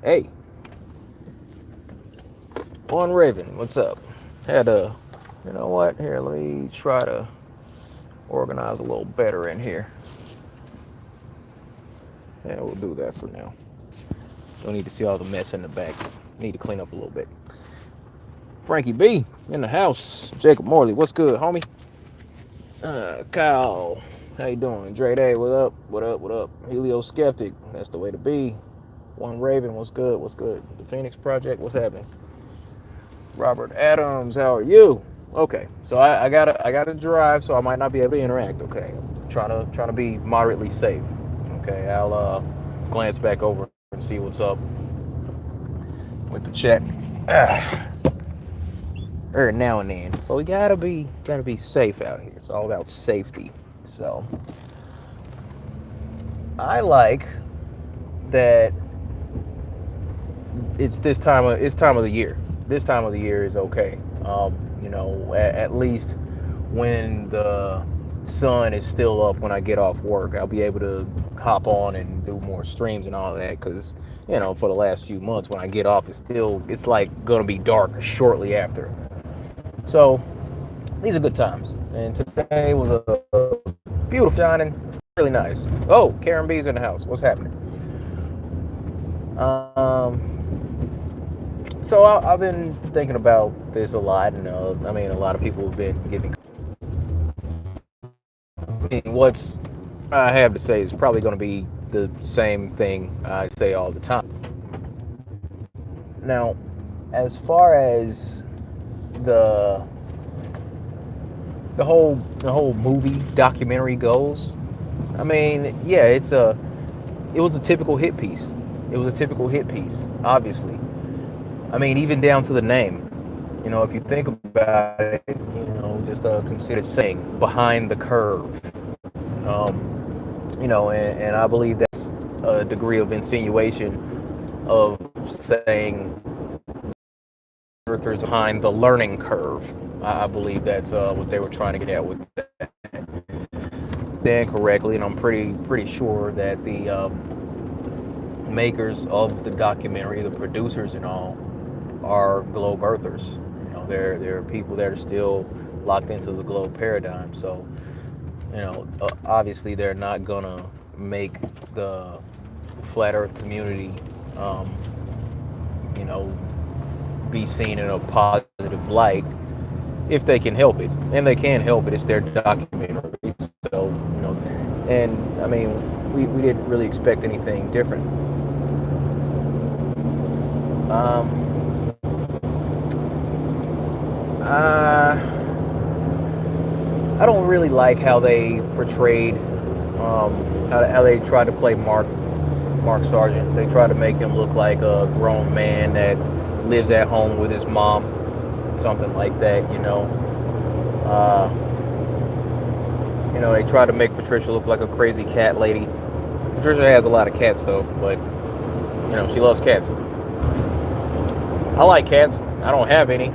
Hey, on Raven, what's up? Had a, you know what? Here, let me try to organize a little better in here. Yeah, we'll do that for now. Don't need to see all the mess in the back. Need to clean up a little bit. Frankie B in the house. Jacob Morley, what's good, homie? Kyle, how you doing? Dre Day, what up? What up? What up? Helio Skeptic, that's the way to be. One Raven, what's good? What's good? The Phoenix Project, what's happening? Robert Adams, how are you? Okay, so I gotta drive, so I might not be able to interact. Okay, trying to be moderately safe. Okay, I'll glance back over and see what's up with the chat. Every now and then, but we gotta be safe out here. It's all about safety. So I like that it's time of the year. This time of the year is okay. At least when the sun is still up when I get off work, I'll be able to hop on and do more streams and all that. Because for the last few months, when I get off, it's like gonna be dark shortly after. So these are good times. And today was a beautiful shining, really nice. Oh, Karen B's in the house. What's happening? So I've been thinking about this a lot, and a lot of people have been giving. What's I have to say is probably going to be the same thing I say all the time. Now, as far as the whole movie documentary goes, yeah, it was a typical hit piece. It was a typical hit piece, obviously. Even down to the name. If you think about it, just consider saying behind the curve. And I believe that's a degree of insinuation of saying Earthers behind the learning curve. I believe that's what they were trying to get at with that. Then correctly, and I'm pretty sure that the makers of the documentary, the producers and all, are globe earthers. There are people that are still locked into the globe paradigm. So, obviously they're not gonna make the flat Earth community, be seen in a positive light if they can help it, and they can help it. It's their documentary. So, and we didn't really expect anything different. I don't really like how they portrayed, how they tried to play Mark Sargent. They tried to make him look like a grown man that lives at home with his mom, something like that. They tried to make Patricia look like a crazy cat lady. Patricia has a lot of cats though, but she loves cats. I like cats. I don't have any.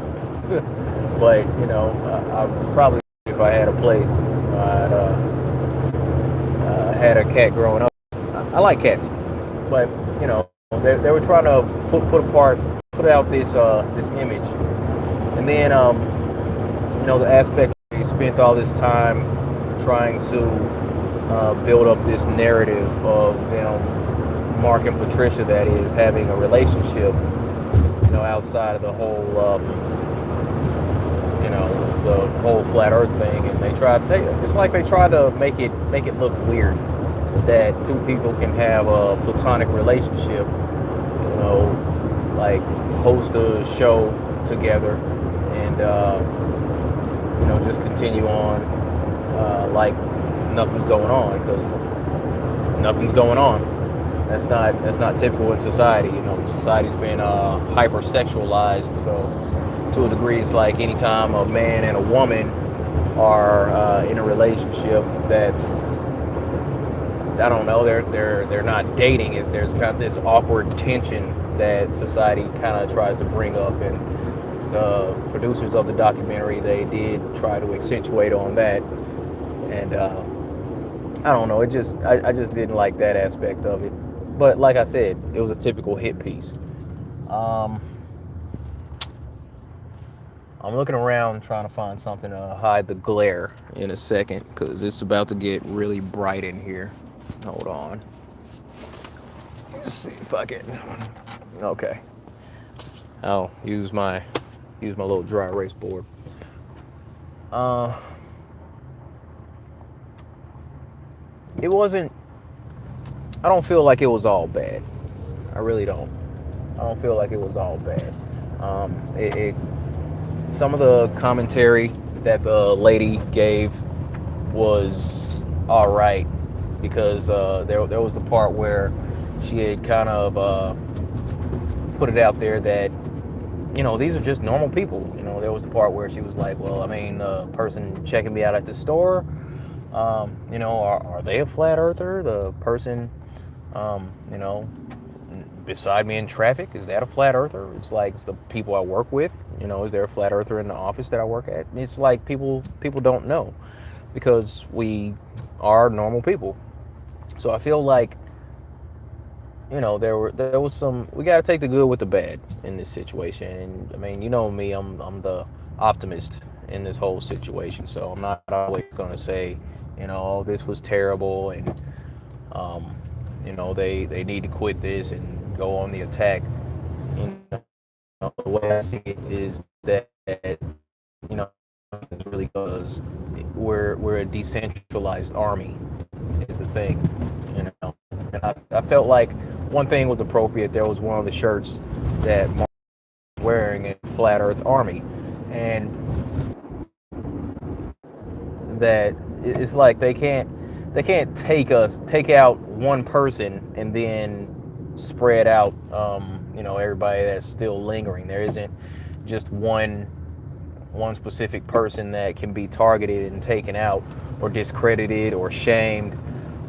But I probably, if I had a place, I'd had a cat growing up. I like cats, but they were trying to put out this image, and then the aspect they spent all this time trying to build up this narrative of them, Mark and Patricia, that is, having a relationship, outside of the whole. The whole flat Earth thing, and it's like they tried to make it look weird that two people can have a platonic relationship, like host a show together and just continue on like nothing's going on, because nothing's going on. That's not typical in society. Society's been hypersexualized, so to a degree, it's like anytime a man and a woman are in a relationship that's, I don't know, they're not dating. There's kind of this awkward tension that society kind of tries to bring up, and the producers of the documentary, they did try to accentuate on that, and I don't know, I just didn't like that aspect of it. But like I said, it was a typical hit piece. I'm looking around trying to find something to hide the glare in a second, because it's about to get really bright in here. Hold on. Let's see if I can. Okay. I'll use my little dry erase board. It wasn't. I don't feel like it was all bad. I really don't. I don't feel like it was all bad. Some of the commentary that the lady gave was all right, because there was the part where she had kind of put it out there that, you know, these are just normal people. You know, there was the part where she was like, well, I mean, the person checking me out at the store, you know, are they a flat earther? The person, you know, beside me in traffic, is that a flat earther? It's like the people I work with, you know, is there a flat earther in the office that I work at? It's like people don't know, because we are normal people. So I feel like, you know, there was some, we got to take the good with the bad in this situation. And I mean, you know me, I'm the optimist in this whole situation. So I'm not always going to say, you know, oh, this was terrible, and you know, they need to quit this and go on the attack. You know, the way I see it is that, you know, it's really because we're a decentralized army is the thing, you know. And I felt like one thing was appropriate. There was one of the shirts that Mark was wearing in Flat Earth Army, and that it's like they can't take out one person and then spread out, you know, everybody that's still lingering. There isn't just one specific person that can be targeted and taken out or discredited or shamed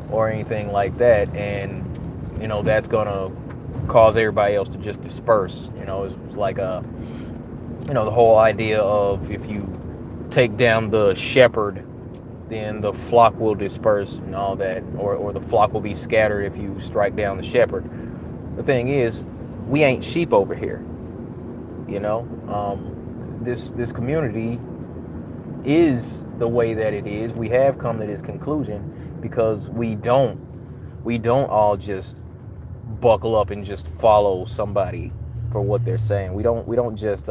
or anything like that, and you know, that's gonna cause everybody else to just disperse. You know, it's like you know, the whole idea of, if you take down the shepherd, then the flock will disperse and all that, or the flock will be scattered if you strike down the shepherd. The thing is, we ain't sheep over here, you know. This community is the way that it is. We have come to this conclusion because we don't all just buckle up and just follow somebody for what they're saying. We don't just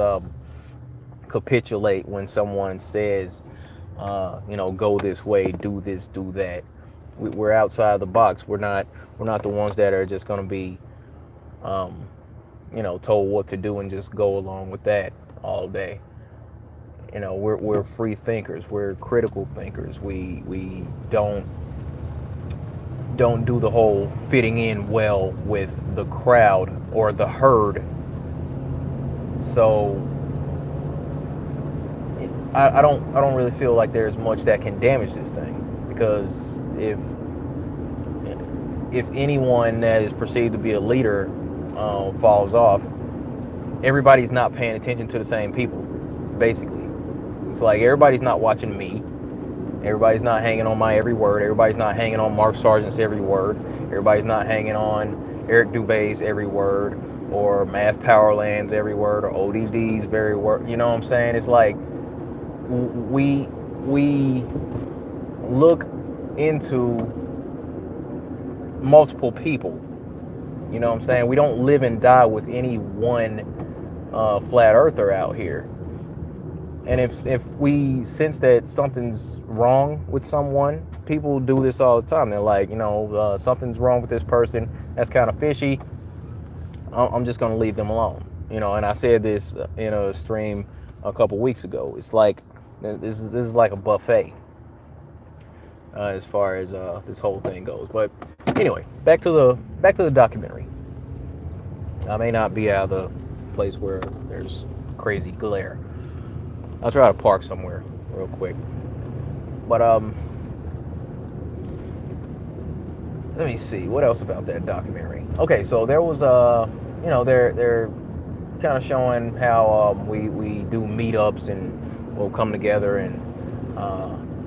capitulate when someone says, you know, go this way, do this, do that. We're outside the box. We're not the ones that are just going to be, you know, told what to do and just go along with that all day. You know, we're free thinkers. We're critical thinkers. We don't do the whole fitting in well with the crowd or the herd. So I don't really feel like there's much that can damage this thing, because if anyone that is perceived to be a leader falls off, everybody's not paying attention to the same people. Basically, it's like everybody's not watching me. Everybody's not hanging on my every word. Everybody's not hanging on Mark Sargent's every word. Everybody's not hanging on Eric Dubay's every word, or Math Powerland's every word, or ODD's very word. You know what I'm saying? It's like we look into multiple people. You know what I'm saying? We don't live and die with any one flat earther out here. And if we sense that something's wrong with someone, people do this all the time. They're like, you know, something's wrong with this person. That's kind of fishy. I'm just going to leave them alone. You know, and I said this in a stream a couple weeks ago. It's like, this is like a buffet as far as this whole thing goes. But anyway, back to the documentary. I may not be out of the place where there's crazy glare. I'll try to park somewhere real quick. But let me see what else about that documentary. Okay, so there was you know, they're kind of showing how we do meetups, and we'll come together and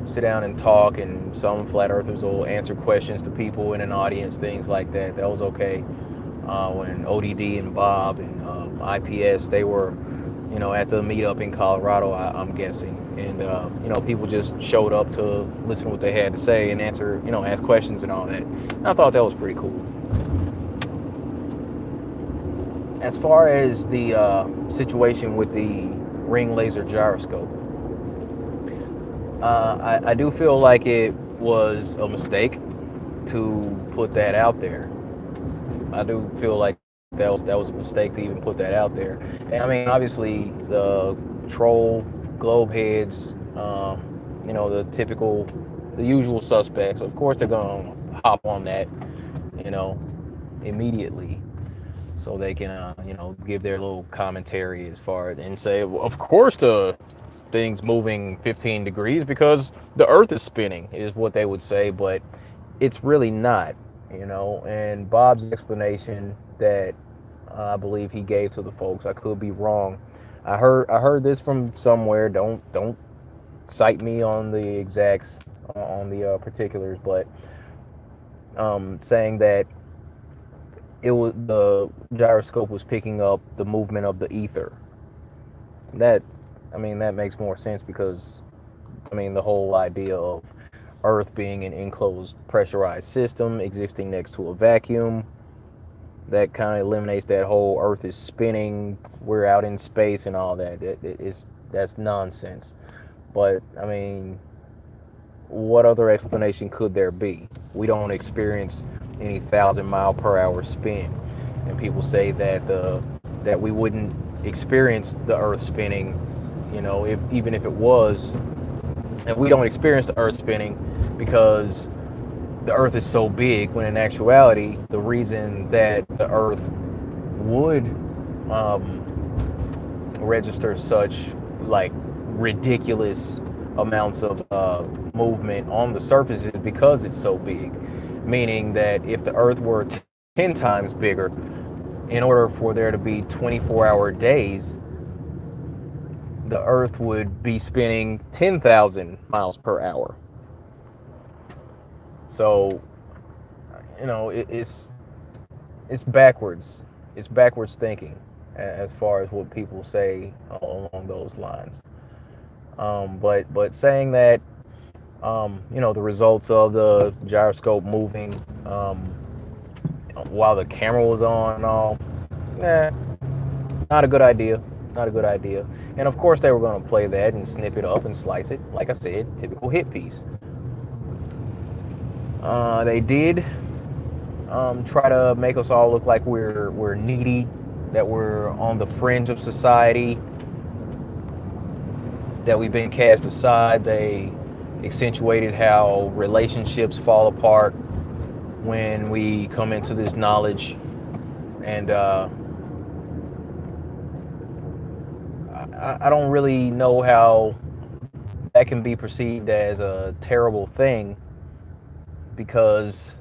sit down and talk, and some flat earthers will answer questions to people in an audience, things like that. That was okay. When ODD and Bob and IPS, they were, at the meetup in Colorado, I'm guessing, and people just showed up to listen to what they had to say and answer, ask questions and all that. And I thought that was pretty cool. As far as the situation with the ring laser gyroscope, I do feel like it was a mistake to put that out there. I do feel like that was a mistake to even put that out there. And I mean, obviously, the troll globe heads, the usual suspects. Of course, they're gonna hop on that, immediately, so they can, give their little commentary as far as, and say, well, of course the thing's moving 15 degrees because the Earth is spinning, is what they would say, but it's really not, And Bob's explanation that I believe he gave to the folks, I could be wrong. I heard this from somewhere. Don't cite me on the exacts, on the particulars, but saying that the gyroscope was picking up the movement of the ether. That makes more sense because, the whole idea of Earth being an enclosed pressurized system existing next to a vacuum, that kind of eliminates that whole Earth is spinning, we're out in space and all that. That's nonsense. But what other explanation could there be? We don't experience any 1,000-mile-per-hour spin, and people say that that we wouldn't experience the Earth spinning, even if it was, and we don't experience the Earth spinning because the Earth is so big, when in actuality, the reason that the Earth would register such ridiculous amounts of movement on the surface is because it's so big. Meaning that if the Earth were 10 times bigger, in order for there to be 24-hour days, the Earth would be spinning 10,000 miles per hour. So, it's backwards. It's backwards thinking as far as what people say along those lines. But saying that, the results of the gyroscope moving while the camera was on and all, not a good idea. Not a good idea. And of course they were going to play that and snip it up and slice it. Like I said, typical hit piece. They did try to make us all look like we're needy, that we're on the fringe of society, that we've been cast aside. They accentuated how relationships fall apart when we come into this knowledge, and I don't really know how that can be perceived as a terrible thing, because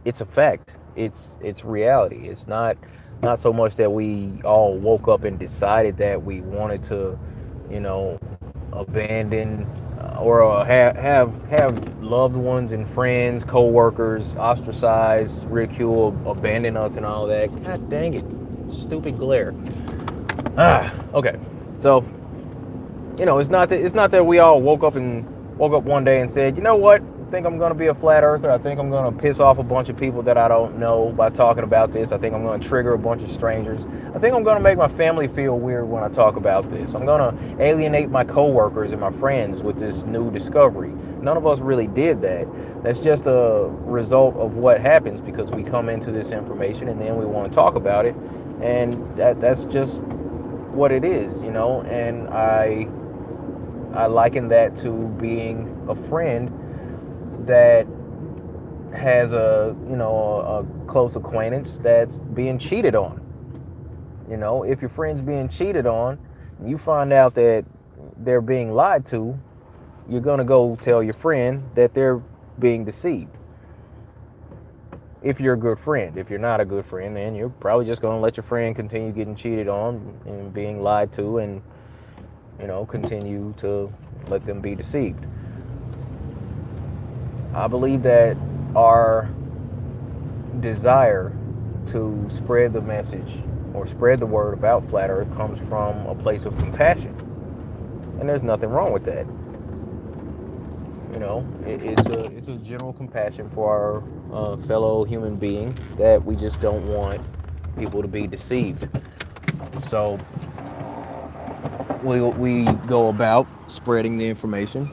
it's a fact. It's reality. It's not so much that we all woke up and decided that we wanted to, abandon or have loved ones and friends, co-workers ostracize, ridicule, abandon us and all that. God dang it. Stupid glare. Okay. So, it's not that we all woke up one day and said, you know what? I think I'm going to be a flat earther. I think I'm going to piss off a bunch of people that I don't know by talking about this. I think I'm going to trigger a bunch of strangers. I think I'm going to make my family feel weird when I talk about this. I'm going to alienate my coworkers and my friends with this new discovery. None of us really did that. That's just a result of what happens because we come into this information and then we want to talk about it. And that's just what it is, and I liken that to being a friend that has a close acquaintance that's being cheated on. If your friend's being cheated on, you find out that they're being lied to, you're gonna go tell your friend that they're being deceived. If you're a good friend. If you're not a good friend, then you're probably just gonna let your friend continue getting cheated on and being lied to, and continue to let them be deceived. I believe that our desire to spread the message or spread the word about flat earth comes from a place of compassion. And there's nothing wrong with that. You know, it's a general compassion for our fellow human being that we just don't want people to be deceived. So we go about spreading the information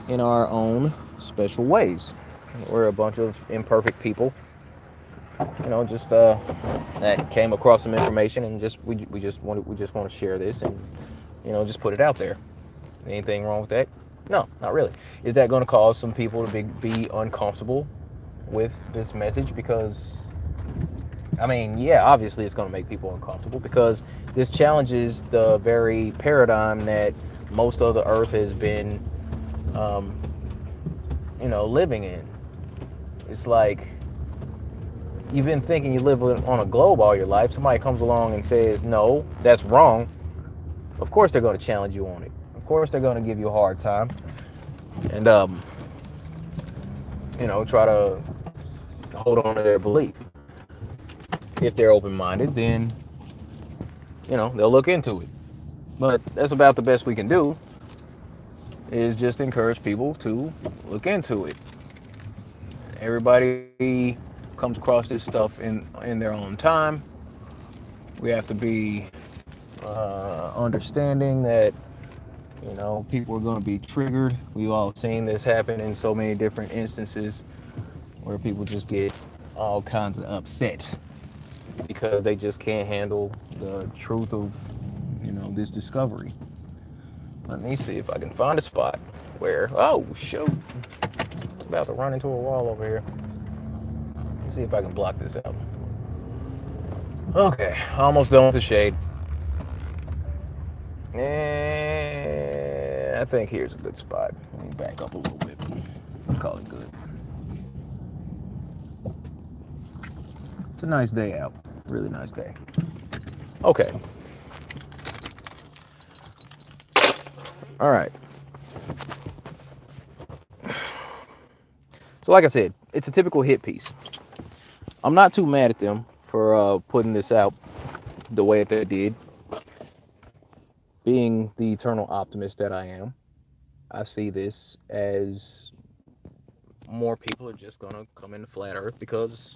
in our own special ways. We're a bunch of imperfect people, you know, just that came across some information and we just want to share this and, you know, just put it out there. Anything wrong with that? No, not really. Is that going to cause some people to be uncomfortable with this message? Because, I mean, yeah, obviously it's going to make people uncomfortable because this challenges the very paradigm that most of the earth has been, you know, living in. It's like you've been thinking you live on a globe all your life. Somebody comes along and says, no, that's wrong. Of course they're going to challenge you on it. Of course they're going to give you a hard time. And, you know, try to hold on to their belief. If they're open-minded, then, you know, they'll look into it. But that's about the best we can do, is just encourage people to look into it. Everybody comes across this stuff in their own time. We have to be understanding that, you know, people are going to be triggered. We've all seen this happen in so many different instances where people just get all kinds of upset because they just can't handle the truth of, you know, this discovery. Let me see if I can find a spot where, oh, shoot, I'm about to run into a wall over here. Let me see if I can block this out. Okay, almost done with the shade. And I think here's a good spot. Let me back up a little bit. I'll call it good. It's a nice day out. Really nice day. Okay. All right. So like I said, it's a typical hit piece. I'm not too mad at them for putting this out the way that they did. Being the eternal optimist that I am, I see this as more people are just going to come into flat earth because,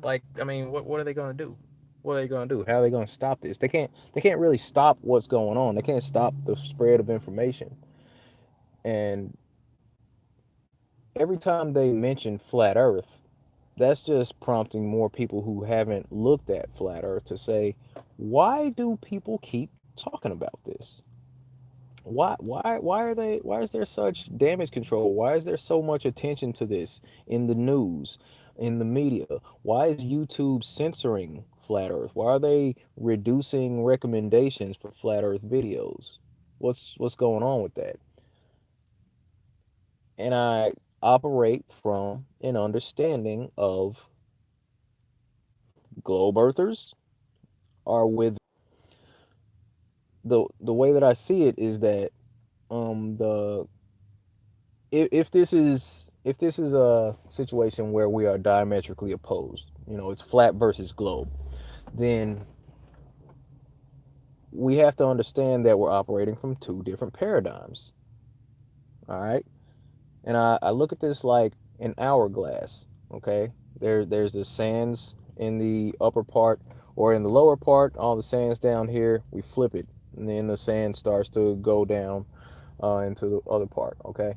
like, I mean, what are they going to do? What are they going to do? How are they going to stop this? They can't really stop what's going on. They can't stop the spread of information. And every time they mention flat earth, that's just prompting more people who haven't looked at flat earth to say, why do people keep talking about this? Why is there such damage control? Why is there so much attention to this in the news, in the media? Why is YouTube censoring flat earth? Why are they reducing recommendations for flat earth videos? What's going on with that? And I operate from an understanding of globe earthers are with the way that I see it is that the if this is a situation where we are diametrically opposed, you know, it's flat versus globe, then we have to understand that we're operating from two different paradigms. All right. And I look at this like an hourglass. Okay. There's the sands in the upper part or in the lower part, all the sands down here, we flip it. And then the sand starts to go down into the other part. Okay.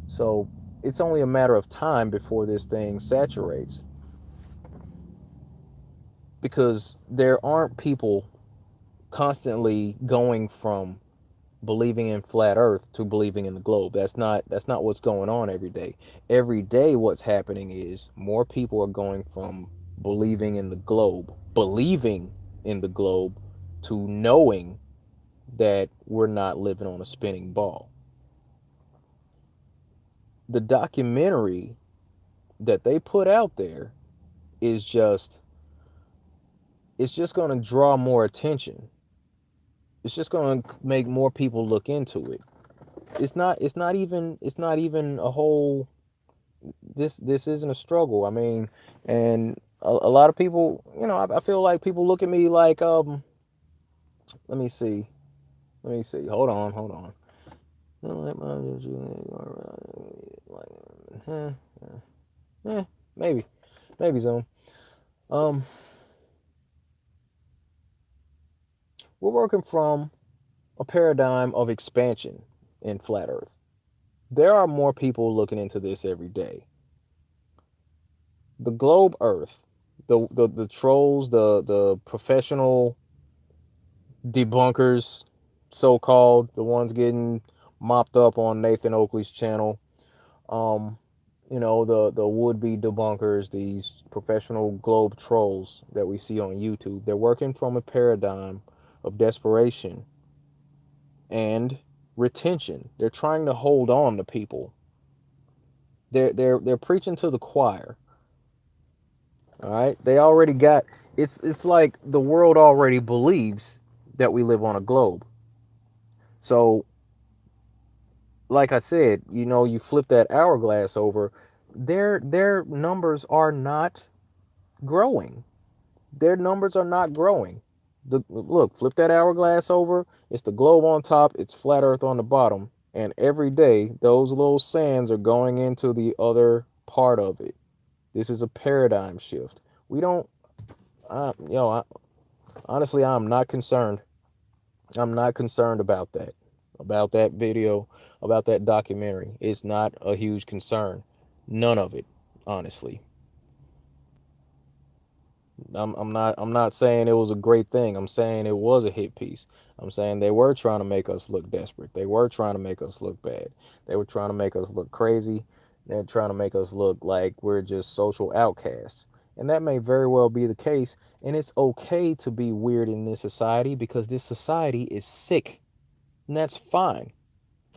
So it's only a matter of time before this thing saturates. Because there aren't people constantly going from believing in flat earth to believing in the globe. That's not what's going on every day. Every day what's happening is more people are going from believing in the globe to knowing that we're not living on a spinning ball. The documentary that they put out there is it's just going to draw more attention. It's just going to make more people look into it. It's not even a whole, this isn't a struggle. I mean, and a lot of people, I feel like people look at me like, let me see. Hold on, hold on. Maybe, Zoom. Um, we're working from a paradigm of expansion in flat Earth. There are more people looking into this every day. The globe Earth, the trolls, the professional debunkers, so called, the ones getting mopped up on Nathan Oakley's channel. The would be debunkers, these professional globe trolls that we see on YouTube. They're working from a paradigm of desperation and retention. They're trying to hold on to people. They're preaching to the choir. All right, they already got, it's like the world already believes that we live on a globe. So, like I said, you flip that hourglass over, their numbers are not growing. Their numbers are not growing. Look, flip that hourglass over. It's the globe on top. It's flat Earth on the bottom. And every day, those little sands are going into the other part of it. This is a paradigm shift. We don't, honestly, I'm not concerned. I'm not concerned about that video, about that documentary. It's not a huge concern. None of it, honestly. I'm not saying it was a great thing. I'm saying it was a hit piece. I'm saying they were trying to make us look desperate. They were trying to make us look bad. They were trying to make us look crazy. They're trying to make us look like we're just social outcasts. And that may very well be the case. And it's okay to be weird in this society because this society is sick. And that's fine.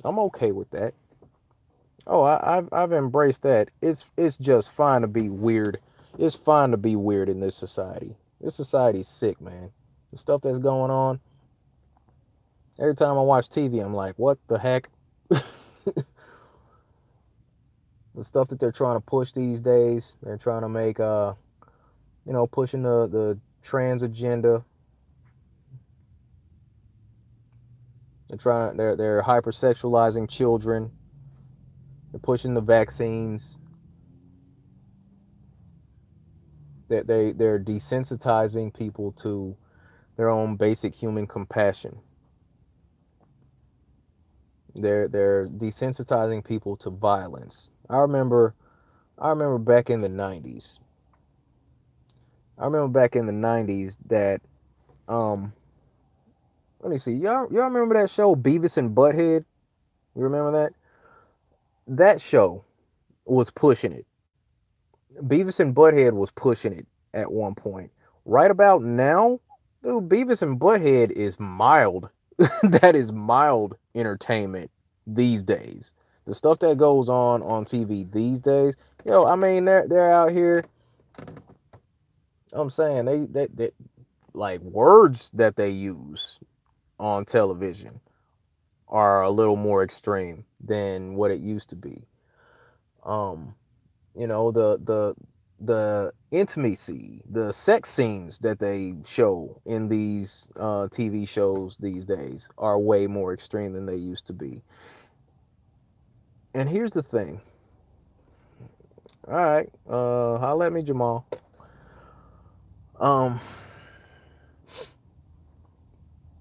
I'm okay with that. Oh, I've embraced that. It's just fine to be weird. It's fine to be weird in this society. This society's sick, man. The stuff that's going on. Every time I watch TV, I'm like, what the heck? The stuff that they're trying to push these days. They're trying to make pushing the trans agenda. They're hypersexualizing children. They're pushing the vaccines. They're desensitizing people to their own basic human compassion. They're desensitizing people to violence. I remember back in the 90s. I remember back in the 90s that let me see. Y'all remember that show Beavis and Butthead? You remember that? That show was pushing it. Beavis and Butthead was pushing it at one point. Right about now, dude, Beavis and Butthead is mild. That is mild entertainment these days. The stuff that goes on TV these days, I mean, they're out here. I'm saying they like words that they use on television are a little more extreme than what it used to be. The intimacy, the sex scenes that they show in these TV shows these days are way more extreme than they used to be. And here's the thing. All right, holla at me, Jamal.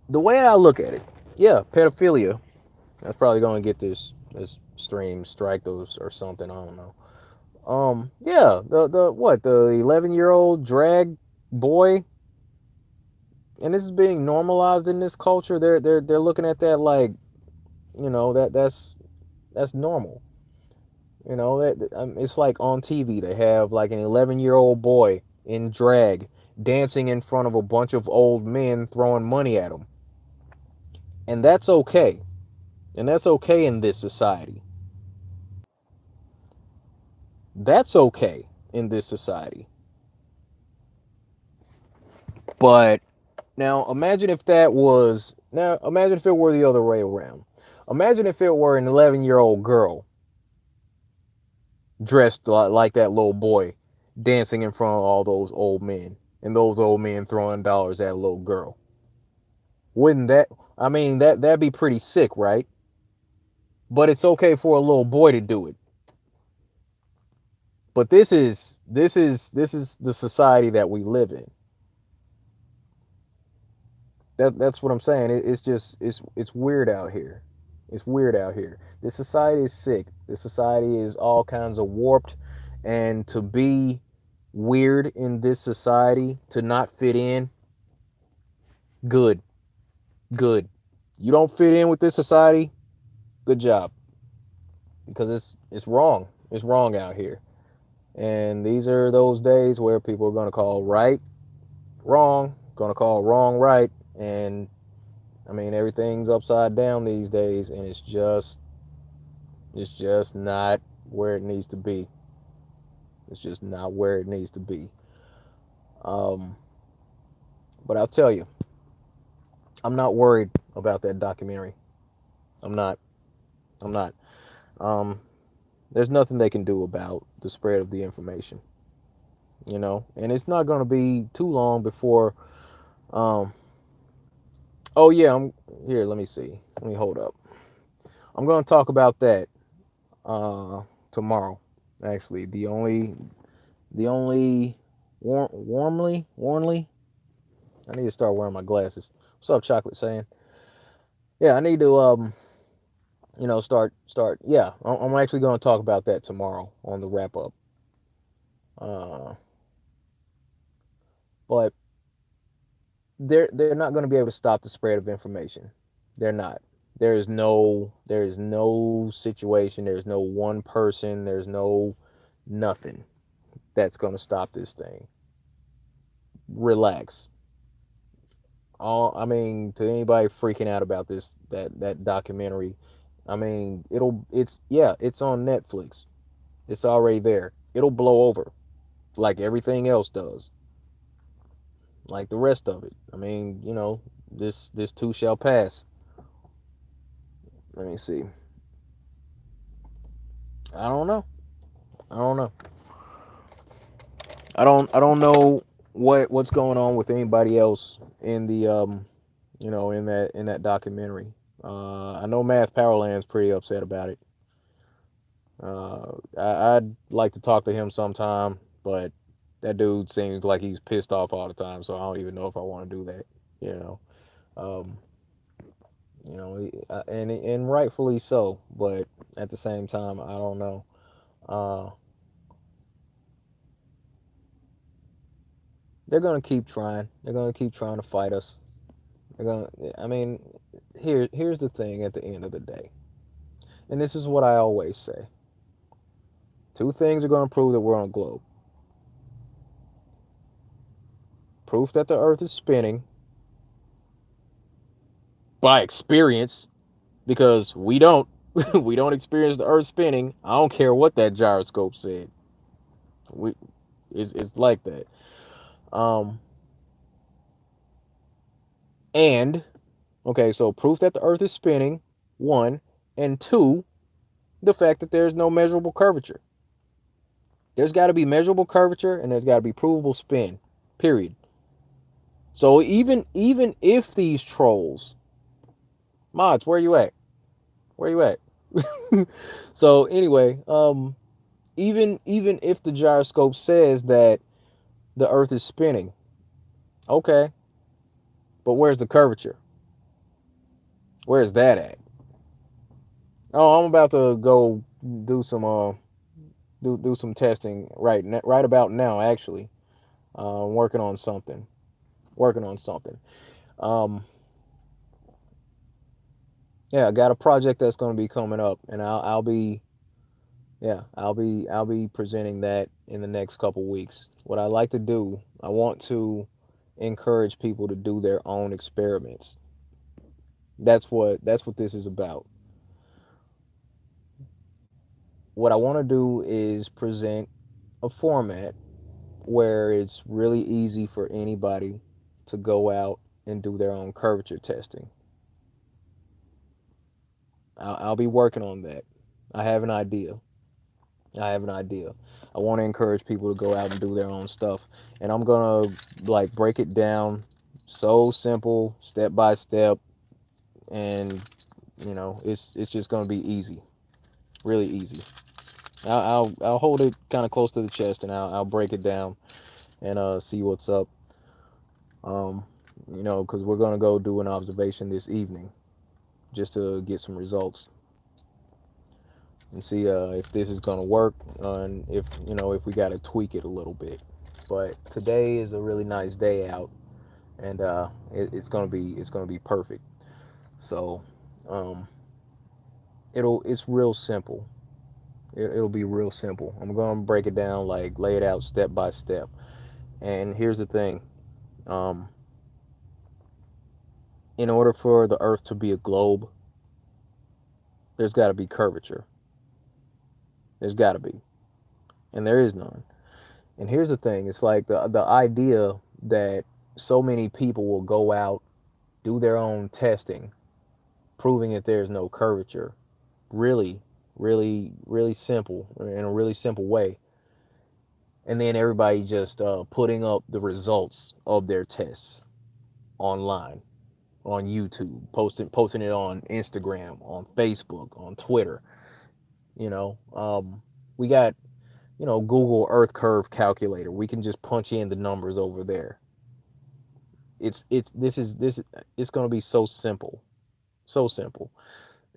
The way I look at it, yeah, pedophilia. That's probably gonna get this stream strike those or something. I don't know. Yeah, the 11-year-old drag boy, and this is being normalized in this culture. They're looking at that like, that's normal. It's like on TV they have like an 11-year-old boy in drag dancing in front of a bunch of old men throwing money at him, and that's okay. And that's okay in this society. That's okay in this society. But now imagine if that was Now, imagine if it were the other way around. Imagine if it were an 11-year-old girl dressed like that little boy dancing in front of all those old men, and those old men throwing dollars at a little girl. Wouldn't that, I mean, that'd be pretty sick, right? But it's okay for a little boy to do it. But this is the society that we live in. That's what I'm saying. It's just it's weird out here. It's weird out here. This society is sick. This society is all kinds of warped, and to be weird in this society, to not fit in, good, good. You don't fit in with this society, good job, because it's wrong. It's wrong out here. And these are those days where people are going to call right wrong, going to call wrong right, and I mean everything's upside down these days, and it's just not where it needs to be. It's just not where it needs to be. Um, but I'll tell you, I'm not worried about that documentary. I'm not. I'm not. Um, there's nothing they can do about the spread of the information, and it's not going to be too long before. Um, oh yeah, I'm here. Let me see. Let me hold up. I'm going to talk about that tomorrow. Actually, the only warmly. I need to start wearing my glasses. What's up, Chocolate saying? Yeah, I need to start. Yeah, I'm actually going to talk about that tomorrow on the wrap up. Uh, but they're not going to be able to stop the spread of information. They're not. There is no situation. There's no one person. There's no nothing that's going to stop this thing. Relax. I mean, to anybody freaking out about that documentary, I mean, it's on Netflix. It's already there. It'll blow over like everything else does. Like the rest of it. I mean, this too shall pass. Let me see. I don't know. I don't know. I don't know what's going on with anybody else in the in that documentary. I know Math Powerland's pretty upset about it. I'd like to talk to him sometime, but that dude seems like he's pissed off all the time, so I don't even know if I want to do that. You know, um, and rightfully so, but at the same time, I don't know. Uh, they're gonna keep trying. They're gonna keep trying to fight us. They're gonna. I mean, here's the thing. At the end of the day, and this is what I always say: two things are gonna prove that we're on a globe. Proof that the Earth is spinning by experience, because we don't we don't experience the Earth spinning. I don't care what that gyroscope said. We it's like that. Um, and okay, so proof that the Earth is spinning, one, and two, the fact that there's no measurable curvature. There's got to be measurable curvature, and there's got to be provable spin. Period. So even if these trolls, mods, where you at? Where you at? So anyway, even if the gyroscope says that the Earth is spinning, okay, but where's the curvature? Where's that at? Oh, I'm about to go do some do some testing right about now. Actually, working on something. Working on something. Um, yeah, I got a project that's going to be coming up, and I'll be yeah I'll be presenting that in the next couple weeks. What I like to do, I want to encourage people to do their own experiments. That's what this is about. What I want to do is present a format where it's really easy for anybody to go out and do their own curvature testing. I'll be working on that. I have an idea. I have an idea. I want to encourage people to go out and do their own stuff, and I'm gonna like break it down so simple, step by step, and it's just gonna be easy, really easy. I'll hold it kind of close to the chest, and I'll break it down and see what's up. Um, because we're gonna go do an observation this evening just to get some results and see if this is gonna work, and if we gotta tweak it a little bit. But today is a really nice day out, and it's gonna be perfect. So um, it's real simple. It'll be real simple. I'm gonna break it down, like lay it out step by step. And here's the thing: um, in order for the Earth to be a globe, there's got to be curvature. There's got to be, and there is none. And here's the thing: it's like the idea that so many people will go out, do their own testing, proving that there's no curvature. Really, really, really simple, in a really simple way. And then everybody just putting up the results of their tests online, on YouTube, posting it on Instagram, on Facebook, on Twitter. You know, we got Google Earth Curve Calculator. We can just punch in the numbers over there. It's going to be so simple, so simple.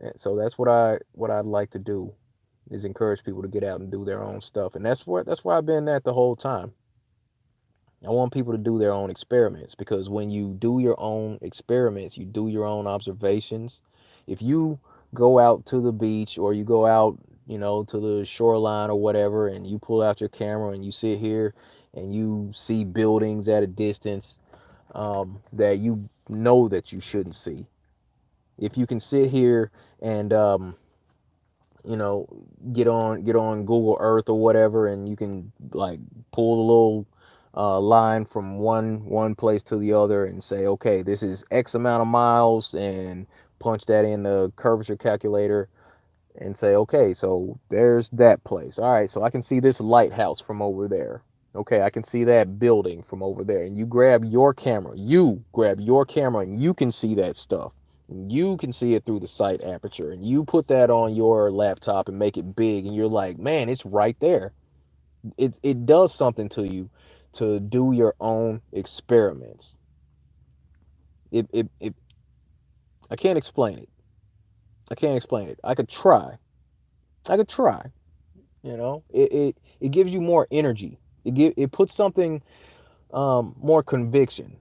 And so that's what I'd like to do, is encourage people to get out and do their own stuff. And that's where I've been at the whole time. I want people to do their own experiments, because when you do your own experiments, you do your own observations. If you go out to the beach, or you go out, to the shoreline or whatever, and you pull out your camera and you sit here and you see buildings at a distance that you know that you shouldn't see. If you can sit here and you know, get on Google Earth or whatever, and you can like pull the little line from one place to the other and say, okay, this is X amount of miles, and punch that in the curvature calculator and say, okay, so there's that place. All right, so I can see this lighthouse from over there. Okay, I can see that building from over there. And you grab your camera, and you can see that stuff. You can see it through the sight aperture, and you put that on your laptop and make it big, and you're like, man, it's right there. It does something to you to do your own experiments. It I can't explain it. I can't explain it. I could try. I could try. It gives you more energy. It puts something more conviction.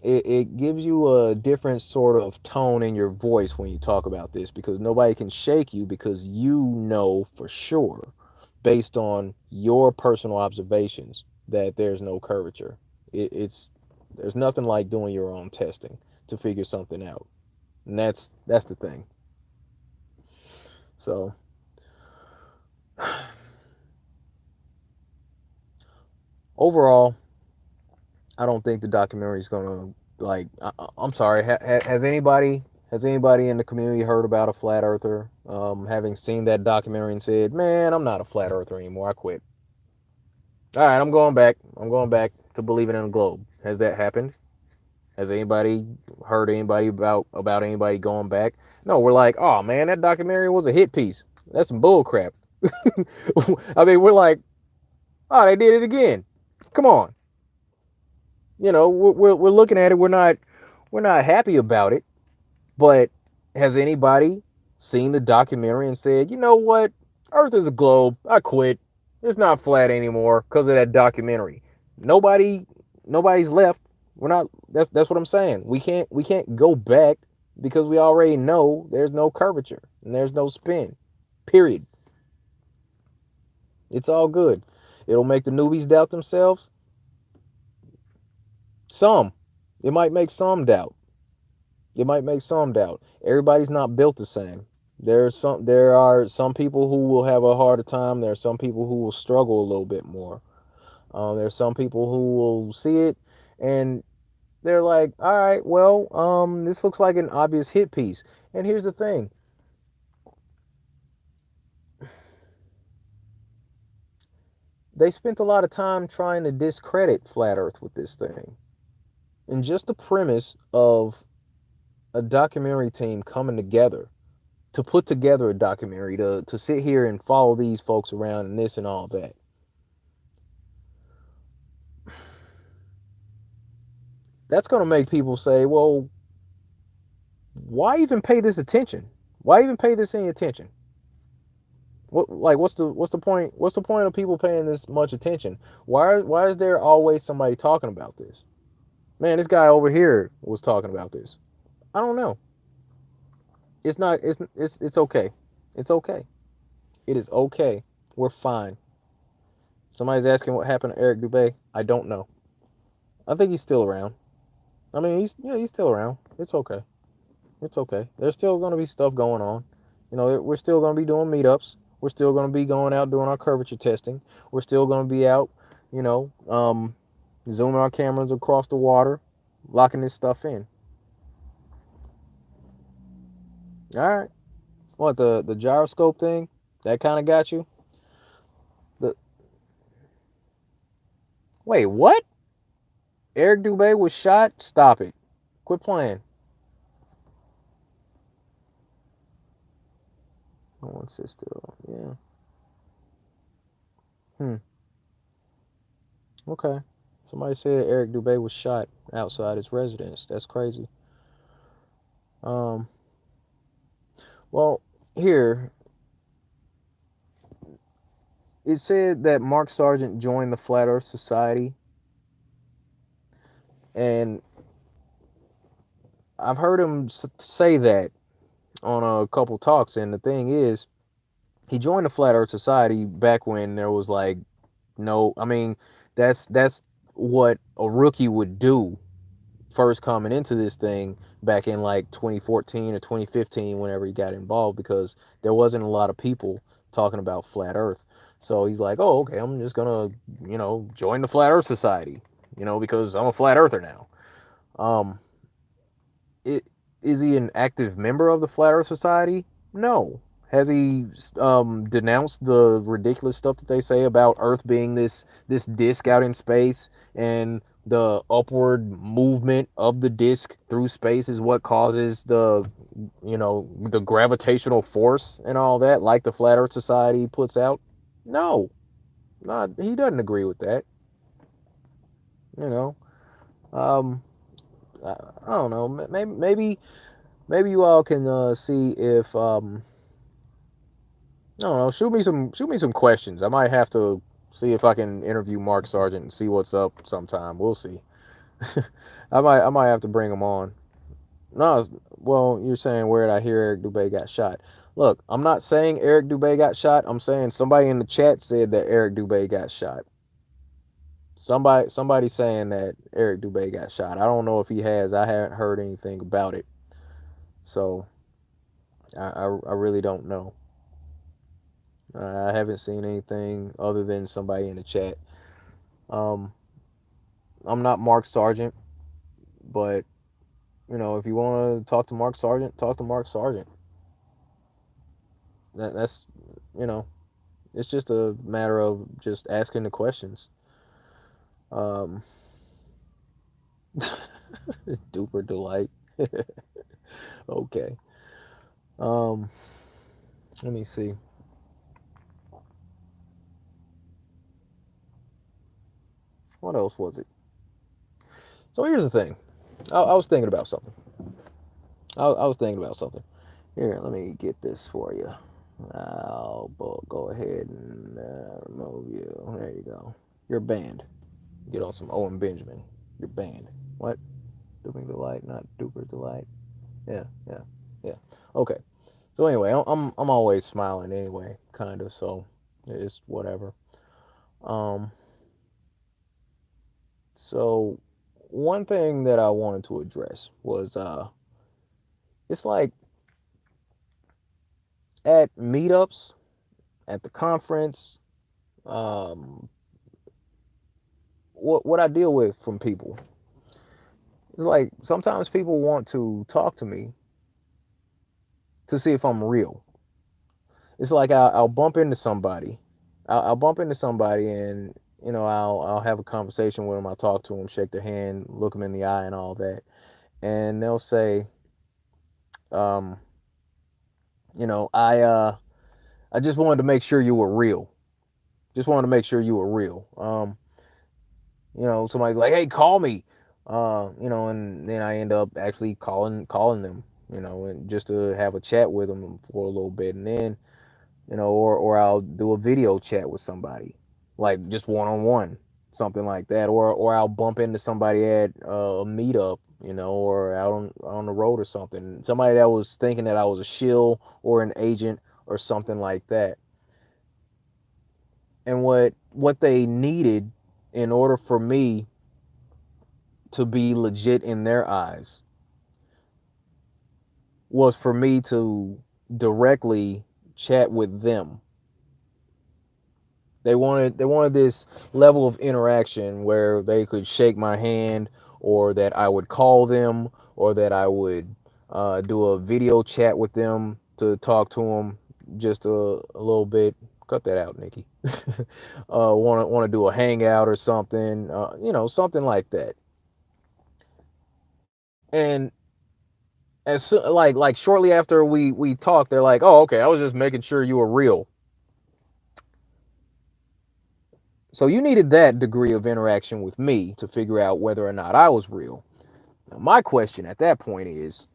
It gives you a different sort of tone in your voice when you talk about this, because nobody can shake you, because you know for sure, based on your personal observations, that there's no curvature. There's nothing like doing your own testing to figure something out, and that's the thing. So overall, I don't think the documentary is gonna, like. I'm sorry. Has anybody in the community heard about a flat earther? Having seen that documentary and said, "Man, I'm not a flat earther anymore. I quit." All right, I'm going back. I'm going back to believing in a globe. Has that happened? Has anybody heard anybody about anybody going back? No, we're like, oh man, that documentary was a hit piece. That's some bull crap. I mean, we're like, oh, they did it again. Come on. We're looking at it. We're not happy about it. But has anybody seen the documentary and said, you know what, Earth is a globe. I quit. It's not flat anymore because of that documentary. Nobody, nobody's left. We're not. That's what I'm saying. We can't go back, because we already know there's no curvature and there's no spin. Period. It's all good. It'll make the newbies doubt themselves. Some. It might make some doubt. It might make some doubt. Everybody's not built the same. There are some people who will have a harder time. There are some people who will struggle a little bit more. There's some people who will see it and they're like, all right, well, this looks like an obvious hit piece. And here's the thing. they spent a lot of time trying to discredit flat Earth with this thing. And just the premise of a documentary team coming together to put together a documentary to sit here and follow these folks around and this and all that. That's going to make people say, well, why even pay this attention? Why even pay this any attention? What's the point? What's the point of people paying this much attention? Why is there always somebody talking about this? Man, this guy over here was talking about this. I don't know. It's not. It's okay. It's okay. It is okay. We're fine. Somebody's asking what happened to Eric Dubay. I don't know. I think he's still around. I mean, he's still around. It's okay. It's okay. There's still going to be stuff going on. You know, we're still going to be doing meetups. We're still going to be going out doing our curvature testing. We're still going to be out, you know, zooming our cameras across the water, locking this stuff in. All right. What, the gyroscope thing? That kind of got you? Wait, what? Eric Dubay was shot? Stop it. Quit playing. No one sits still. Yeah. Okay. Somebody said Eric Dubay was shot outside his residence. That's crazy. Well, here it said that Mark Sargent joined the Flat Earth Society, and I've heard him say that on a couple talks. And the thing is, he joined the Flat Earth Society back when there was like no. I mean, that's what a rookie would do first coming into this thing back in like 2014 or 2015 whenever he got involved, because there wasn't a lot of people talking about flat earth. So he's like, oh, okay, I'm just gonna, you know, join the Flat Earth Society, you know, because I'm a flat earther now. Is he an active member of the Flat Earth Society? No. Has he denounced the ridiculous stuff that they say about Earth being this disc out in space, and the upward movement of the disc through space is what causes the, you know, the gravitational force and all that, like the Flat Earth Society puts out? No, not he doesn't agree with that. You know, I don't know. Maybe you all can see if I don't know. Shoot me some questions. I might have to see if I can interview Mark Sargent and see what's up sometime. We'll see. I might have to bring him on. No, well, you're saying where did I hear Eric Dubay got shot? Look, I'm not saying Eric Dubay got shot. I'm saying somebody in the chat said that Eric Dubay got shot. Somebody saying that Eric Dubay got shot. I don't know if he has. I haven't heard anything about it. So I really don't know. I haven't seen anything other than somebody in the chat. I'm not Mark Sargent, but you know, if you want to talk to Mark Sargent, talk to Mark Sargent. That's, you know, it's just a matter of just asking the questions. Duper delight. Okay. Let me see. What else was it? So here's the thing. I was thinking about something. I was thinking about something. Here, let me get this for you. I'll go ahead and remove you. There you go. You're banned. Get on some Owen Benjamin. You're banned. What? Duping delight, not duper delight. Yeah. Okay. So anyway, I'm always smiling anyway, kind of. So it's whatever. So one thing that I wanted to address was it's like at meetups, at the conference, what I deal with from people. It's like sometimes people want to talk to me to see if I'm real. It's like I'll bump into somebody. I'll bump into somebody and I'll have a conversation with them. I'll talk to them, shake their hand, look them in the eye, and all that, and they'll say, um, you know, I just wanted to make sure you were real. Just wanted to make sure you were real. Somebody's like, hey, call me. And then I end up actually calling them, and just to have a chat with them for a little bit, and then, or I'll do a video chat with somebody, like just one on one, something like that, or I'll bump into somebody at a meetup, or out on the road or something, somebody that was thinking that I was a shill or an agent or something like that, and what they needed in order for me to be legit in their eyes was for me to directly chat with them. They wanted this level of interaction where they could shake my hand, or that I would call them, or that I would do a video chat with them to talk to them just a little bit. Cut that out, Nikki. Want to do a hangout or something, something like that. And like shortly after we talked, they're like, "Oh, okay, I was just making sure you were real." So you needed that degree of interaction with me to figure out whether or not I was real. Now, my question at that point is,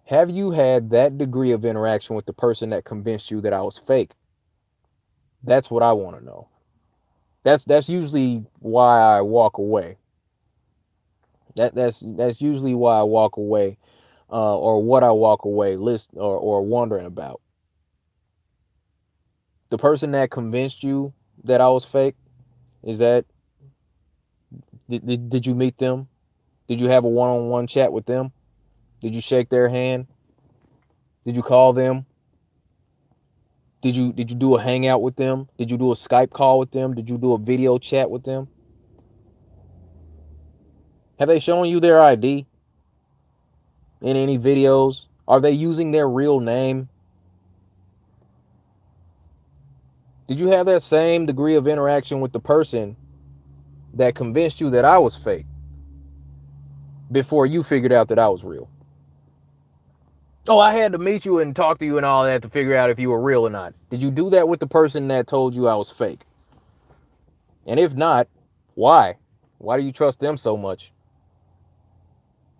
have you had that degree of interaction with the person that convinced you that I was fake? That's what I want to know. That's usually why I walk away. That's usually why I walk away, or what I walk away list or wondering about. The person that convinced you that I was fake, is that did you meet them? Did you have a one-on-one chat with them? Did you shake their hand? Did you call them? Did you do a hangout with them? Did you do a Skype call with them? Did you do a video chat with them? Have they shown you their ID in any videos? Are they using their real name? Did you have that same degree of interaction with the person that convinced you that I was fake before you figured out that I was real? Oh, I had to meet you and talk to you and all that to figure out if you were real or not. Did you do that with the person that told you I was fake? And if not, why? Why do you trust them so much?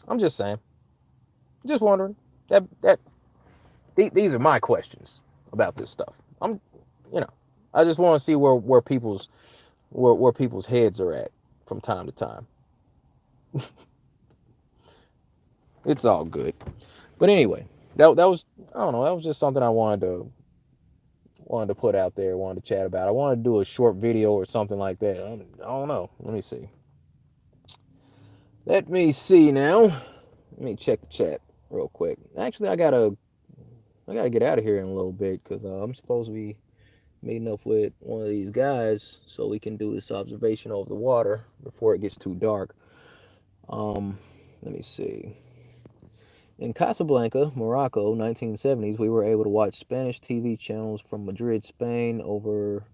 I'm just saying. Just wondering. These are my questions about this stuff. I just want to see where people's heads are at from time to time. It's all good. But anyway, that was, I don't know, that was just something I wanted to put out there, wanted to chat about. I wanted to do a short video or something like that. I don't know. Let me see. Now. Let me check the chat real quick. Actually, I gotta get out of here in a little bit because I'm supposed to be meeting up with one of these guys so we can do this observation over the water before it gets too dark. Let me see. In Casablanca, Morocco, 1970s, we were able to watch Spanish TV channels from Madrid, Spain, over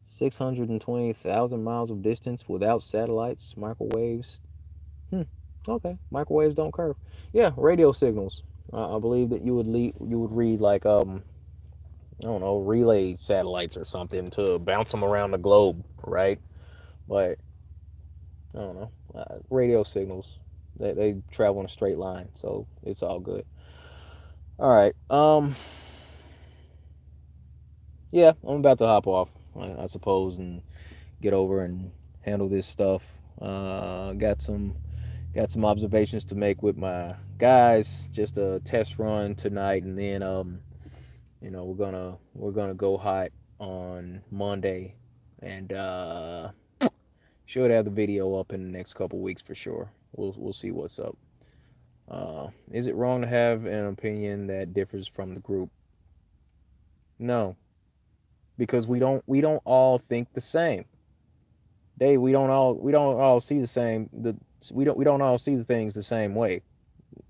620,000 miles of distance without satellites, microwaves. Okay, microwaves don't curve. Yeah, radio signals. I believe that you would read like I don't know, relay satellites or something to bounce them around the globe, right? But I don't know, radio signals. They travel in a straight line, so it's all good. All right. Yeah, I'm about to hop off, I suppose, and get over and handle this stuff. Got some observations to make with my guys. Just a test run tonight, and then we're gonna go hot on Monday, and should have the video up in the next couple weeks for sure. We'll see what's up. Is it wrong to have an opinion that differs from the group? No, because we don't all think the same. We don't all see the same. We don't all see the things the same way.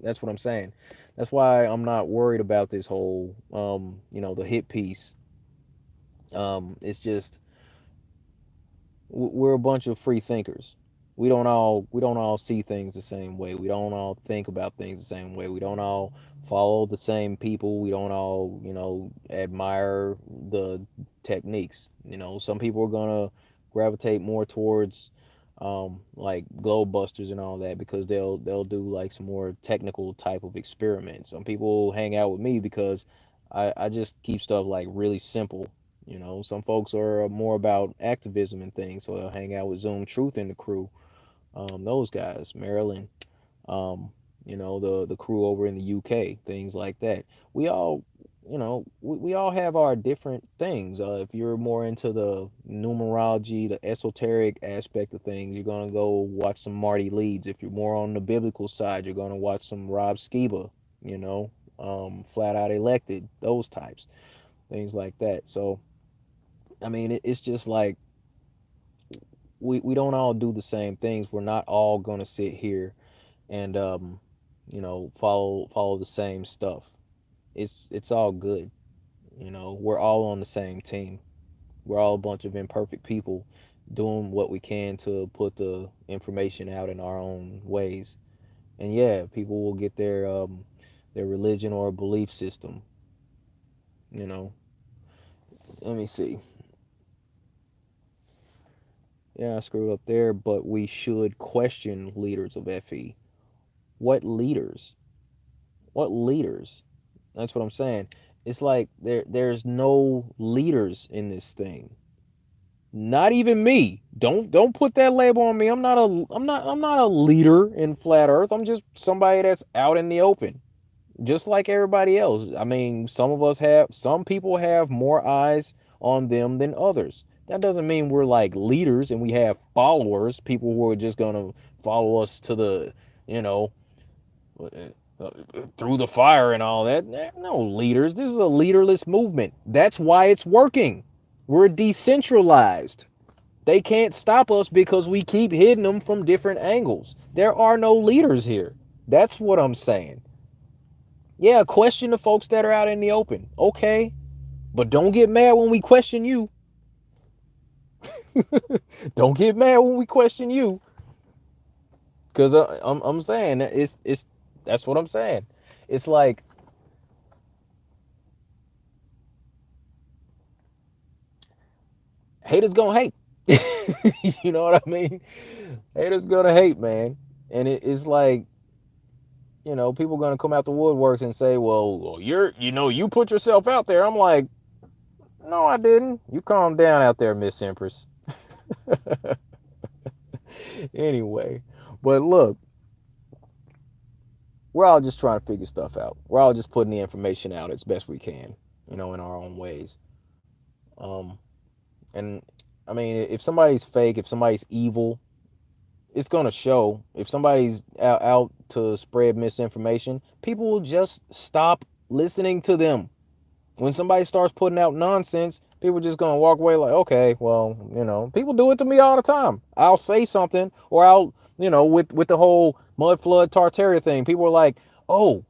That's what I'm saying. That's why I'm not worried about this whole the hit piece. It's just we're a bunch of free thinkers. We don't all see things the same way. We don't all think about things the same way. We don't all follow the same people. We don't all, admire the techniques. Some people are gonna gravitate more towards like globe busters and all that because they'll do like some more technical type of experiments. Some people hang out with me because I just keep stuff like really simple. Some folks are more about activism and things, so they'll hang out with Zoom Truth and the crew. Those guys, Maryland, the crew over in the UK, things like that. We all, we all have our different things. If you're more into the numerology, the esoteric aspect of things, you're gonna go watch some Marty Leeds. If you're more on the biblical side, you're gonna watch some Rob Skiba. You know, Flat Out Elected, those types, things like that. So I mean, it's just like we don't all do the same things. We're not all gonna sit here and follow the same stuff. It's all good. We're all on the same team. We're all a bunch of imperfect people doing what we can to put the information out in our own ways. And yeah, people will get their religion or belief system. You know, let me see. Yeah, I screwed up there, but we should question leaders of FE. What leaders? What leaders? That's what I'm saying. It's like there's no leaders in this thing. Not even me. Don't put that label on me. I'm not a leader in flat earth. I'm just somebody that's out in the open. Just like everybody else. I mean, some people have more eyes on them than others. That doesn't mean we're like leaders and we have followers, people who are just going to follow us to the, you know, through the fire and all that. No leaders. This is a leaderless movement. That's why it's working. We're decentralized. They can't stop us because we keep hitting them from different angles. There are no leaders here. That's what I'm saying. Yeah, question the folks that are out in the open. Okay. But don't get mad when we question you. Don't get mad when we question you. Cause I'm saying it's that's what I'm saying. It's like haters gonna hate. You know what I mean? Haters gonna hate, man. And it's like, people gonna come out the woodworks and say, well, you put yourself out there. I'm like, no, I didn't. You calm down out there, Miss Empress. Anyway, but look, we're all just trying to figure stuff out. We're all just putting the information out as best we can, in our own ways. Um, and I mean, if somebody's fake, if somebody's evil, it's gonna show. If somebody's out to spread misinformation, people will just stop listening to them. When somebody starts putting out nonsense, people are just gonna walk away like, okay, well, people do it to me all the time. I'll say something, or I'll, with the whole mud flood Tartaria thing, people are like, oh,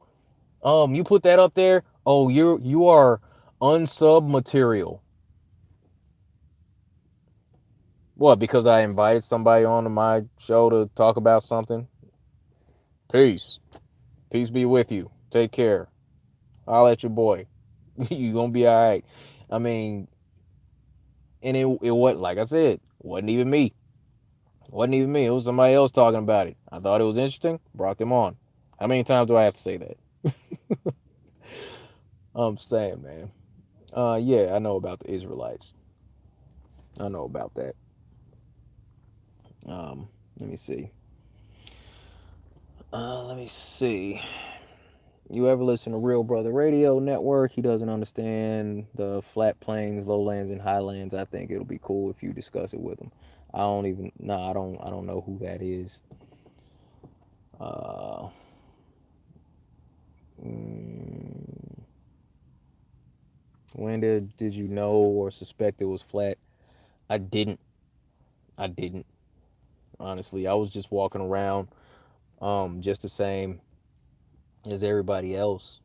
you put that up there, oh, you are unsub material. What? Because I invited somebody onto my show to talk about something? Peace. Peace be with you. Take care. I'll at your boy. You gonna be all right. I mean, and it wasn't, like I said, wasn't even me. Wasn't even me. It was somebody else talking about it. I thought it was interesting. Brought them on. How many times do I have to say that? I'm saying, man. Yeah, I know about the Israelites. I know about that. Let me see. Let me see. You ever listen to Real Brother Radio Network? He doesn't understand the flat plains, lowlands, and highlands. I think it'll be cool if you discuss it with him. I don't even. No, I don't know who that is. Uh, mm, when did you know or suspect it was flat? I didn't. I didn't. Honestly, I was just walking around, just the same. as everybody else,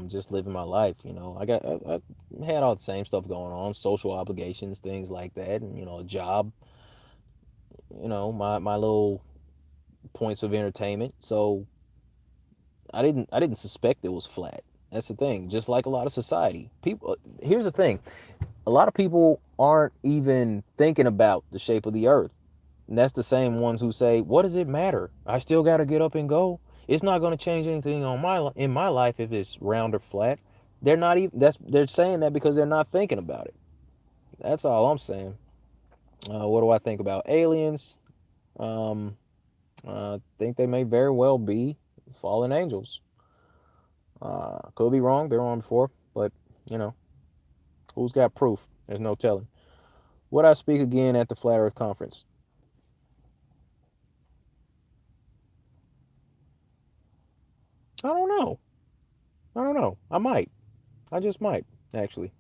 just living my life. I had all the same stuff going on, social obligations, things like that, and a job, my little points of entertainment. So I didn't suspect it was flat. That's the thing. Just like a lot of society, people. Here's the thing: a lot of people aren't even thinking about the shape of the Earth. And that's the same ones who say, "What does it matter? I still got to get up and go. It's not going to change anything in my life if it's round or flat." They're not even. They're saying that because they're not thinking about it. That's all I'm saying. What do I think about aliens? Um, I think they may very well be fallen angels. Could be wrong. Been wrong before, but you know, who's got proof? There's no telling. Would I speak again at the Flat Earth conference? I don't know. I don't know. I might. I just might, actually.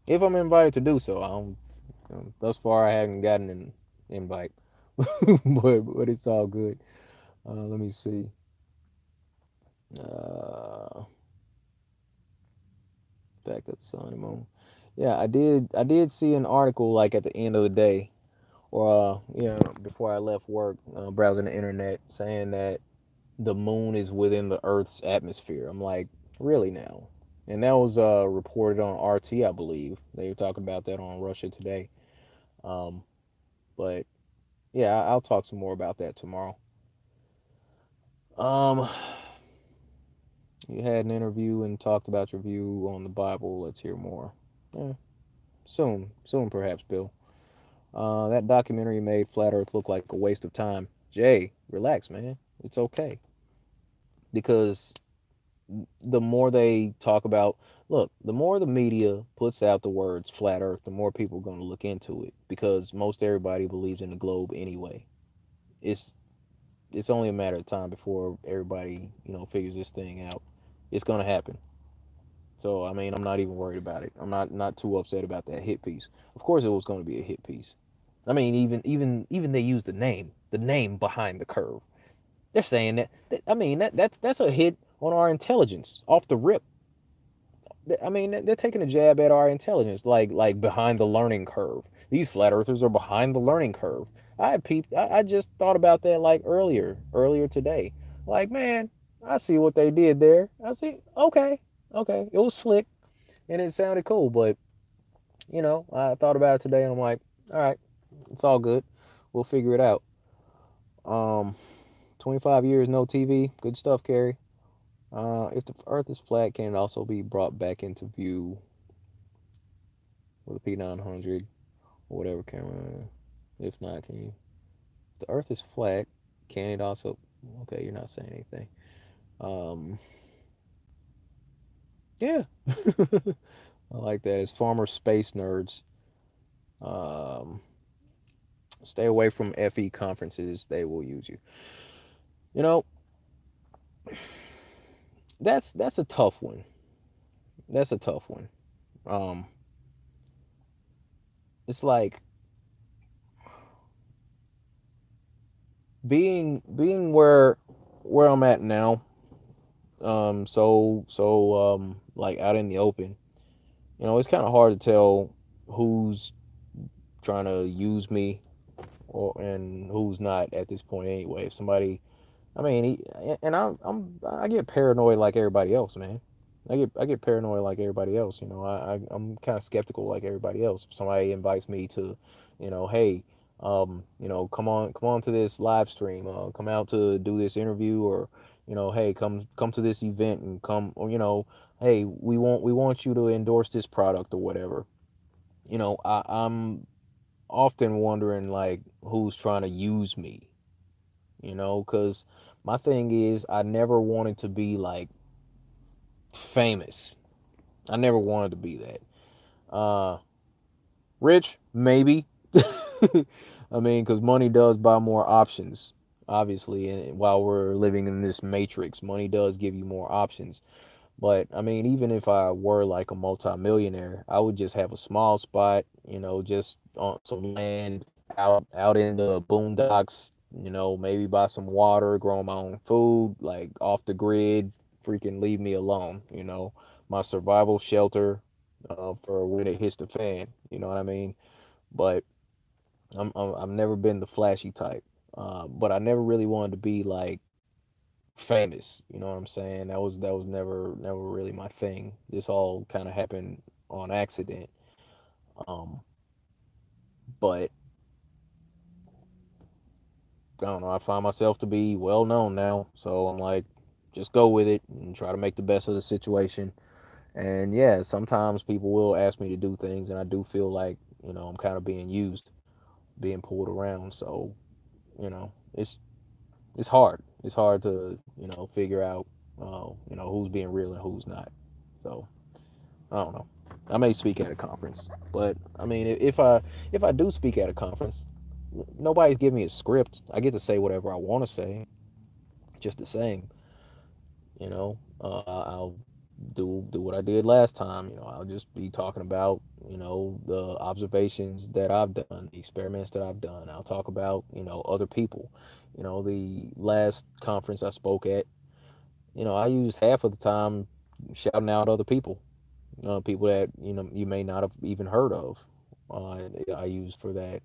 If I'm invited to do so. I don't, thus far, I haven't gotten an invite. but it's all good. Let me see. Uh, Back to the sun and moon. Yeah, I did see an article like at the end of the day, or before I left work, browsing the internet, saying that the moon is within the Earth's atmosphere. I'm like, really now? And that was reported on RT, I believe. They were talking about that on Russia Today. Um, but yeah, I'll talk some more about that tomorrow. Um, you had an interview and talked about your view on the Bible. Let's hear more. Yeah, soon perhaps, Bill. That documentary made Flat Earth look like a waste of time. Jay, relax, man. It's okay because the more they talk about, look, the more the media puts out the words flat earth, the more people are going to look into it because most everybody believes in the globe anyway. It's it's only a matter of time before everybody figures this thing out. It's going to happen. So I mean, I'm not even worried about it. I'm not too upset about that hit piece. Of course it was going to be a hit piece. I mean, even they use the name behind the curve. They're saying I mean, that's a hit on our intelligence off the rip. I mean, they're taking a jab at our intelligence, like behind the learning curve. These flat earthers are behind the learning curve. I just thought about that like earlier today. Like, man, I see what they did there. I see. Okay, okay, it was slick and it sounded cool, but I thought about it today and I'm like, all right, it's all good. We'll figure it out. Um, 25 years no TV. Good stuff, Carrie. If the Earth is flat, can it also be brought back into view with a P900 or whatever camera? If not, can you? If the Earth is flat, can it also? Okay, you're not saying anything. Um, yeah, I like that. As former space nerds, um, stay away from FE conferences. They will use you. You know, that's a tough one. That's a tough one. Um, it's like being where I'm at now. Like out in the open. It's kind of hard to tell who's trying to use me and who's not at this point anyway. If somebody, I mean, and I get paranoid like everybody else, man. I get paranoid like everybody else. I'm kind of skeptical like everybody else. If somebody invites me to, hey, come on to this live stream, come out to do this interview, or hey, come to this event and come, or hey, we want you to endorse this product or whatever. I'm often wondering like who's trying to use me, because my thing is I never wanted to be like famous. I never wanted to be that. Uh, Rich, maybe. I mean, because money does buy more options, obviously. And while we're living in this matrix, money does give you more options. But I mean, even if I were like a multimillionaire, I would just have a small spot, just on some land out in the boondocks, Maybe buy some water, grow my own food, like off the grid, freaking leave me alone, my survival shelter for when it hits the fan, you know what I mean? But I've never been the flashy type, but I never really wanted to be like famous, you know what I'm saying? That was never really my thing. This all kind of happened on accident. Um, but I don't know. I find myself to be well known now, so I'm like, just go with it and try to make the best of the situation. And yeah, sometimes people will ask me to do things, and I do feel like I'm kind of being used, being pulled around. So it's hard. It's hard to figure out who's being real and who's not. So I don't know. I may speak at a conference, but I mean, if I do speak at a conference, nobody's giving me a script. I get to say whatever I want to say, just the same. I'll do what I did last time. I'll just be talking about the observations that I've done, the experiments that I've done. I'll talk about other people. The last conference I spoke at, I used half of the time shouting out other people, people that you may not have even heard of. I used for that,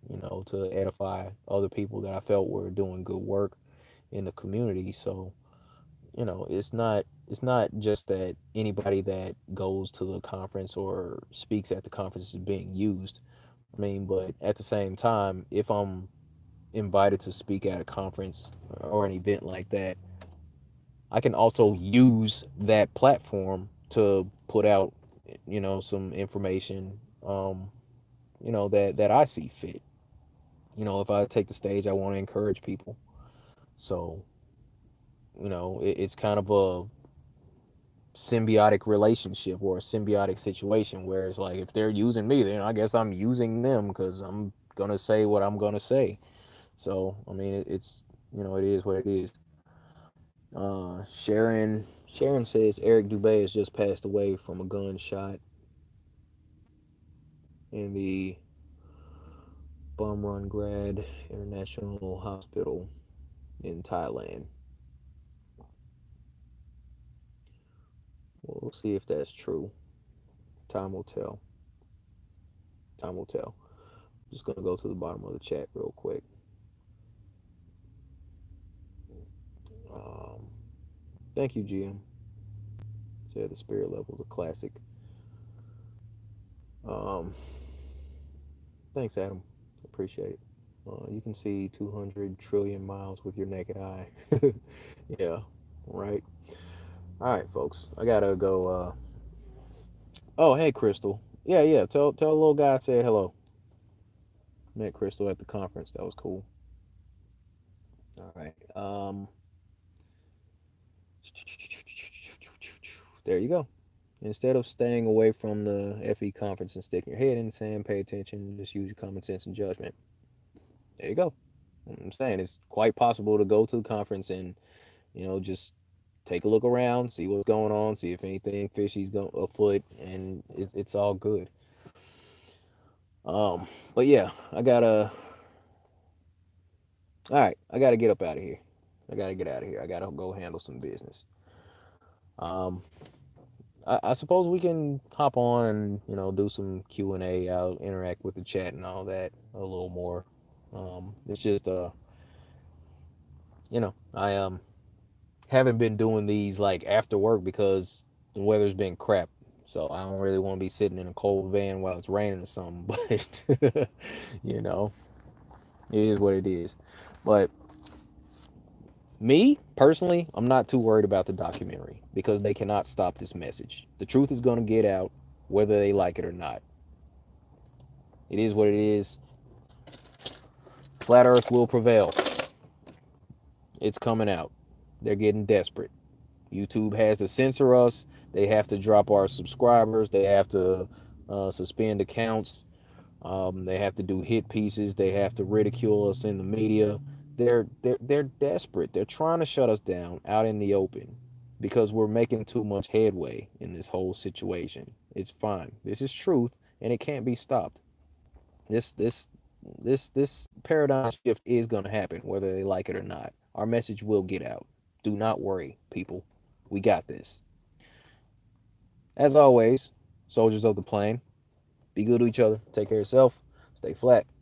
to edify other people that I felt were doing good work in the community. So it's not just that anybody that goes to the conference or speaks at the conference is being used. I mean, but at the same time, if I'm invited to speak at a conference or an event like that, I can also use that platform to put out, some information, that I see fit. If I take the stage, I want to encourage people. So, it's kind of a symbiotic relationship or a symbiotic situation where it's like if they're using me, then I guess I'm using them because I'm gonna say what I'm gonna say. So I mean, it's it is what it is. Sharon says Eric Dubay has just passed away from a gunshot in the Bumrungrad International Hospital in Thailand. We'll see if that's true. Time will tell. Time will tell. Just gonna go to the bottom of the chat real quick. Um, Thank you, GM. Said the spirit level is a classic. Um, Thanks, Adam. Appreciate it. You can see 200 trillion miles with your naked eye. Yeah, right. All right, folks. I gotta go. Oh, hey, Crystal. Yeah, yeah. Tell the little guy I said hello. Met Crystal at the conference. That was cool. All right. There you go. Instead of staying away from the FE conference and sticking your head in the sand, pay attention, just use your common sense and judgment. There you go. I'm saying it's quite possible to go to the conference and, just take a look around, see what's going on, see if anything fishy's going afoot, and it's all good. But yeah, all right, I gotta get up out of here. I gotta get out of here. I gotta go handle some business. Um, I suppose we can hop on and do some Q&A. I'll interact with the chat and all that a little more. It's just I haven't been doing these like after work because the weather's been crap. So I don't really want to be sitting in a cold van while it's raining or something. But you know, it is what it is. But me personally, I'm not too worried about the documentary because they cannot stop this message. The truth is going to get out whether they like it or not. It is what it is. Flat Earth will prevail. It's coming out. They're getting desperate. YouTube has to censor us. They have to drop our subscribers. They have to suspend accounts. They have to do hit pieces. They have to ridicule us in the media. They're desperate. They're trying to shut us down out in the open because we're making too much headway in this whole situation. It's fine. This is truth, and it can't be stopped. This This paradigm shift is going to happen, whether they like it or not. Our message will get out. Do not worry, people. We got this. As always, soldiers of the plane, be good to each other. Take care of yourself. Stay flat.